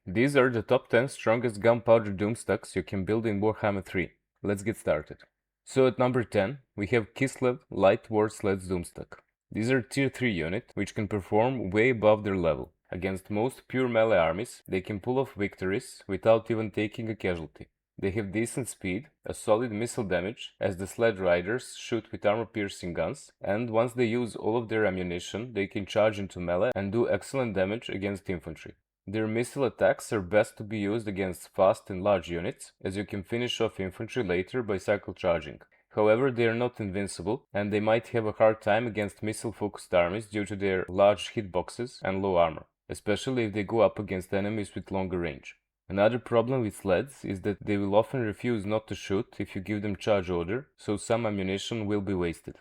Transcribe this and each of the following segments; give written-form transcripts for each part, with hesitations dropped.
These are the top 10 strongest Gunpowder Doomstacks you can build in Warhammer 3. Let's get started. So at number 10, we have Kislev Light War Sleds Doomstack. These are tier 3 unit, which can perform way above their level. Against most pure melee armies, they can pull off victories without even taking a casualty. They have decent speed, a solid missile damage, as the sled riders shoot with armor-piercing guns, and once they use all of their ammunition, they can charge into melee and do excellent damage against infantry. Their missile attacks are best to be used against fast and large units, as you can finish off infantry later by cycle charging. However, they are not invincible, and they might have a hard time against missile-focused armies due to their large hitboxes and low armor, especially if they go up against enemies with longer range. Another problem with sleds is that they will often refuse not to shoot if you give them charge order, so some ammunition will be wasted.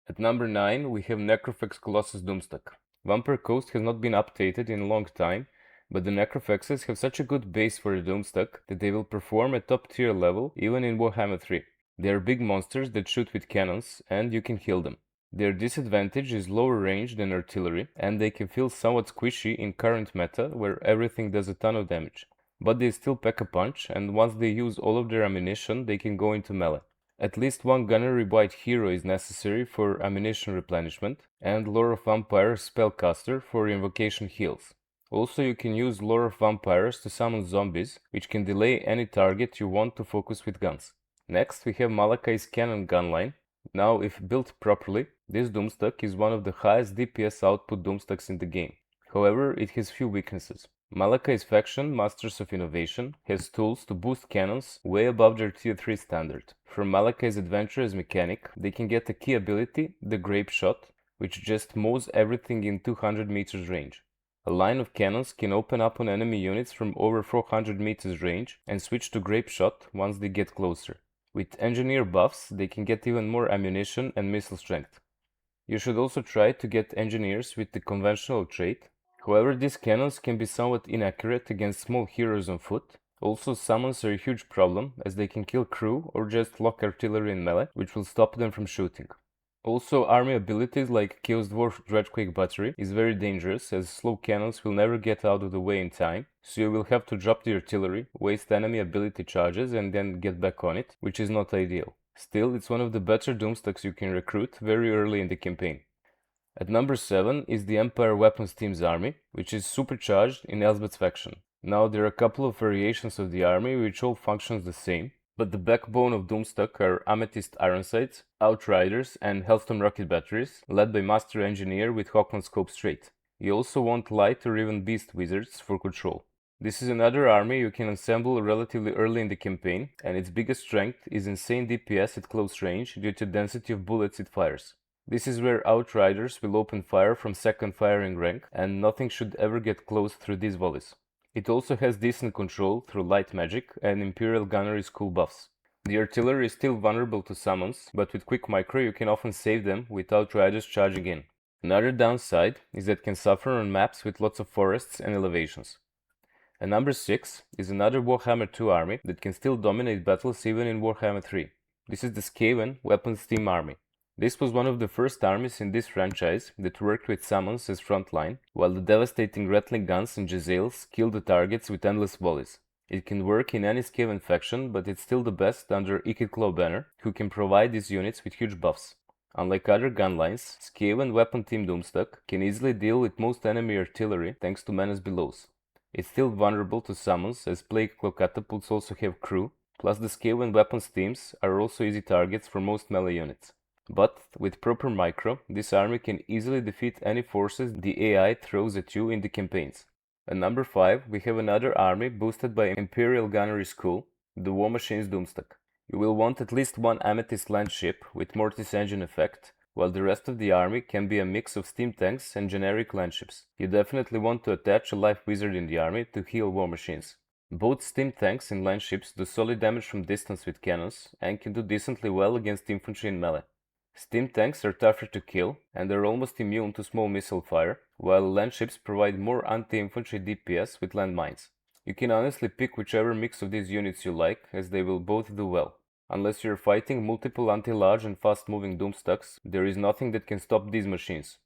At number 9, we have Necrofex Collosus Doomstack. Vampire Coast has not been updated in a long time, but the Necrofexes have such a good base for a Doomstack that they will perform at top tier level even in Warhammer 3. They are big monsters that shoot with cannons, and you can heal them. Their disadvantage is lower range than artillery, and they can feel somewhat squishy in current meta where everything does a ton of damage. But they still pack a punch, and once they use all of their ammunition, they can go into melee. At least one gunnery white hero is necessary for ammunition replenishment, and Lore of Vampires spellcaster for invocation heals. Also, you can use Lore of Vampires to summon zombies, which can delay any target you want to focus with guns. Next, we have Malakais cannon gunline. Now, if built properly, this Doomstack is one of the highest DPS output Doomstacks in the game. However, it has few weaknesses. Malakai's faction, Masters of Innovation, has tools to boost cannons way above their tier 3 standard. From Malakai's adventurous mechanic, they can get a key ability, the Grape Shot, which just mows everything in 200 meters range. A line of cannons can open up on enemy units from over 400 meters range and switch to Grape Shot once they get closer. With engineer buffs, they can get even more ammunition and missile strength. You should also try to get engineers with the conventional trait. However, these cannons can be somewhat inaccurate against small heroes on foot. Also, summons are a huge problem, as they can kill crew or just lock artillery in melee, which will stop them from shooting. Also, army abilities like Chaos Dwarf Dreadquake Battery is very dangerous, as slow cannons will never get out of the way in time, so you will have to drop the artillery, waste enemy ability charges and then get back on it, which is not ideal. Still, it's one of the better Doomstacks you can recruit very early in the campaign. At number 7 is the Empire Weapons Team's army, which is supercharged in Elsbeth's faction. Now, there are a couple of variations of the army which all functions the same, but the backbone of Doomstack are Amethyst Ironsides, Outriders and Hellstorm Rocket Batteries, led by Master Engineer with Hawkman Scope Straight. You also want Light or even Beast Wizards for control. This is another army you can assemble relatively early in the campaign, and its biggest strength is insane DPS at close range due to density of bullets it fires. This is where Outriders will open fire from second firing rank, and nothing should ever get close through these volleys. It also has decent control through light magic and Imperial Gunnery School buffs. The artillery is still vulnerable to summons, but with quick micro you can often save them without riders charging in. Another downside is that it can suffer on maps with lots of forests and elevations. And number 6 is another Warhammer 2 army that can still dominate battles even in Warhammer 3. This is the Skaven Weapons Team army. This was one of the first armies in this franchise that worked with summons as frontline, while the devastating rattling guns and Jezzails kill the targets with endless volleys. It can work in any Skaven faction, but it's still the best under Ikit Claw banner, who can provide these units with huge buffs. Unlike other gunlines, Skaven Weapon Team Doomstack can easily deal with most enemy artillery thanks to Menace Belows. It's still vulnerable to summons, as Plague Claw catapults also have crew, plus the Skaven Weapons teams are also easy targets for most melee units. But with proper micro, this army can easily defeat any forces the AI throws at you in the campaigns. At number 5, we have another army boosted by Imperial Gunnery School, the Warmachines Doomstack. You will want at least one Amethyst land ship with Mortis engine effect, while the rest of the army can be a mix of steam tanks and generic land ships. You definitely want to attach a life wizard in the army to heal Warmachines. Both steam tanks and land ships do solid damage from distance with cannons and can do decently well against infantry in melee. Steam tanks are tougher to kill and are almost immune to small missile fire, while land ships provide more anti-infantry DPS with landmines. You can honestly pick whichever mix of these units you like, as they will both do well. Unless you're fighting multiple anti-large and fast-moving Doomstacks, there is nothing that can stop these machines.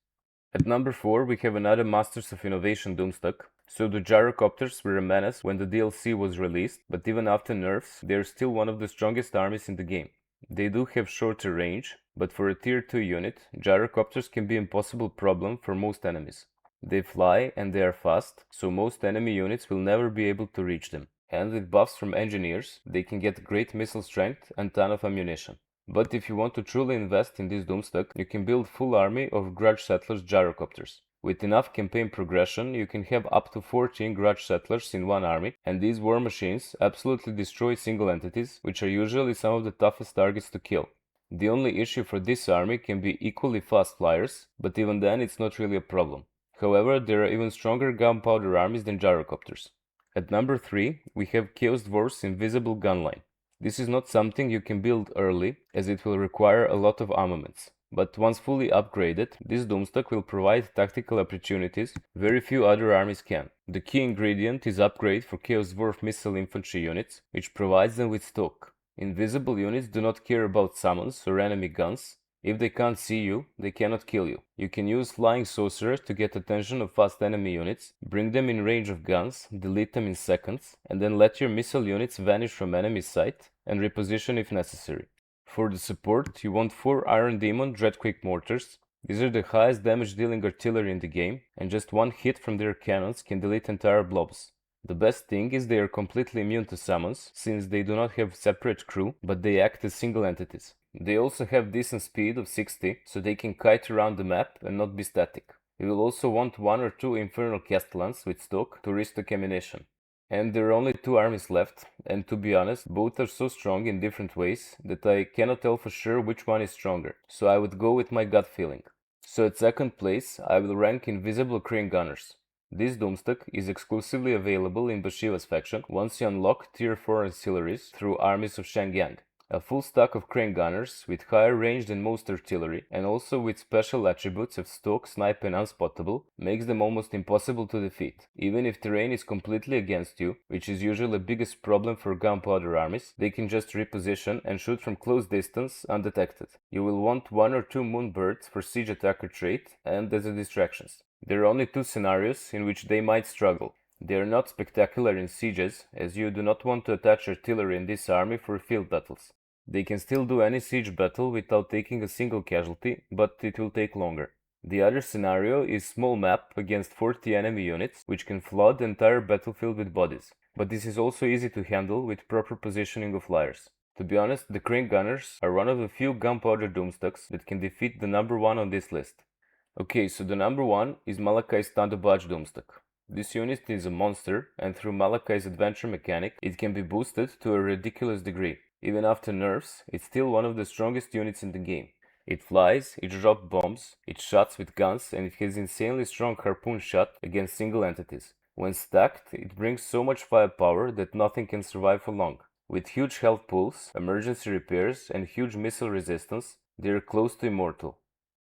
At number 4 we have another Masters of Innovation Doomstack. So the Gyrocopters were a menace when the DLC was released, but even after nerfs, they are still one of the strongest armies in the game. They do have shorter range, but for a tier 2 unit, Gyrocopters can be an impossible problem for most enemies. They fly and they are fast, so most enemy units will never be able to reach them. And with buffs from engineers, they can get great missile strength and ton of ammunition. But if you want to truly invest in this Doomstack, you can build full army of Grudge Settlers Gyrocopters. With enough campaign progression, you can have up to 14 Grudge Settlers in one army, and these Warmachines absolutely destroy single entities, which are usually some of the toughest targets to kill. The only issue for this army can be equally fast flyers, but even then it's not really a problem. However, there are even stronger Gunpowder armies than Gyrocopters. At number 3, we have Chaos Dwarfs Invisible Gunline. This is not something you can build early, as it will require a lot of armaments. But once fully upgraded, this Doomstack will provide tactical opportunities very few other armies can. The key ingredient is upgrade for Chaos Dwarf missile infantry units, which provides them with stock. Invisible units do not care about summons or enemy guns. If they can't see you, they cannot kill you. You can use Flying Sorcerers to get attention of fast enemy units, bring them in range of guns, delete them in seconds, and then let your missile units vanish from enemy sight and reposition if necessary. For the support, you want 4 Iron Demon Dreadquake mortars. These are the highest damage dealing artillery in the game, and just one hit from their cannons can delete entire blobs. The best thing is they are completely immune to summons, since they do not have separate crew, but they act as single entities. They also have decent speed of 60, so they can kite around the map and not be static. You will also want 1 or 2 Infernal Castellans with stock to restock ammunition. And there are only 2 armies left, and to be honest, both are so strong in different ways that I cannot tell for sure which one is stronger, so I would go with my gut feeling. So at second place, I will rank Invisible Crane Gunners. This Doomstack is exclusively available in Bashivas faction once you unlock tier 4 auxiliaries through Armies of Shangyang. A full stack of crane gunners with higher range than most artillery and also with special attributes of stalk, snipe and unspottable makes them almost impossible to defeat. Even if terrain is completely against you, which is usually the biggest problem for Gunpowder armies, they can just reposition and shoot from close distance undetected. You will want 1 or 2 moonbirds for siege attacker trait and as a distractions. There are only 2 scenarios in which they might struggle. They are not spectacular in sieges, as you do not want to attach artillery in this army for field battles. They can still do any siege battle without taking a single casualty, but it will take longer. The other scenario is small map against 40 enemy units, which can flood the entire battlefield with bodies. But this is also easy to handle with proper positioning of flyers. To be honest, the crane gunners are one of the few Gunpowder Doomstacks that can defeat the number 1 on this list. Okay, so the number 1 is Malakais Thunderbarge Doomstack. This unit is a monster, and through Malakai's adventure mechanic, it can be boosted to a ridiculous degree. Even after nerfs, it's still one of the strongest units in the game. It flies, it drops bombs, it shots with guns, and it has insanely strong harpoon shot against single entities. When stacked, it brings so much firepower that nothing can survive for long. With huge health pools, emergency repairs, and huge missile resistance, they are close to immortal.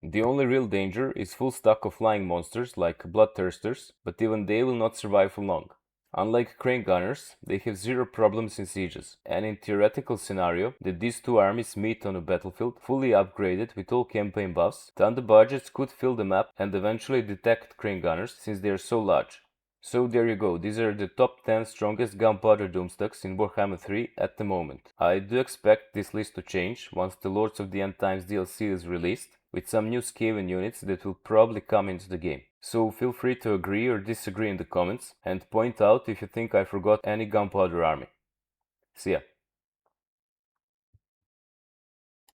The only real danger is full stack of flying monsters like Bloodthirsters, but even they will not survive for long. Unlike crane gunners, they have zero problems in sieges, and in theoretical scenario that these 2 armies meet on a battlefield fully upgraded with all campaign buffs, Thunderbarges could fill the map and eventually detect crane gunners since they are so large. So there you go, these are the top 10 strongest Gunpowder Doomstacks in Warhammer 3 at the moment. I do expect this list to change once the Lords of the End Times DLC is released, with some new Skaven units that will probably come into the game. So feel free to agree or disagree in the comments and point out if you think I forgot any Gunpowder army. See ya.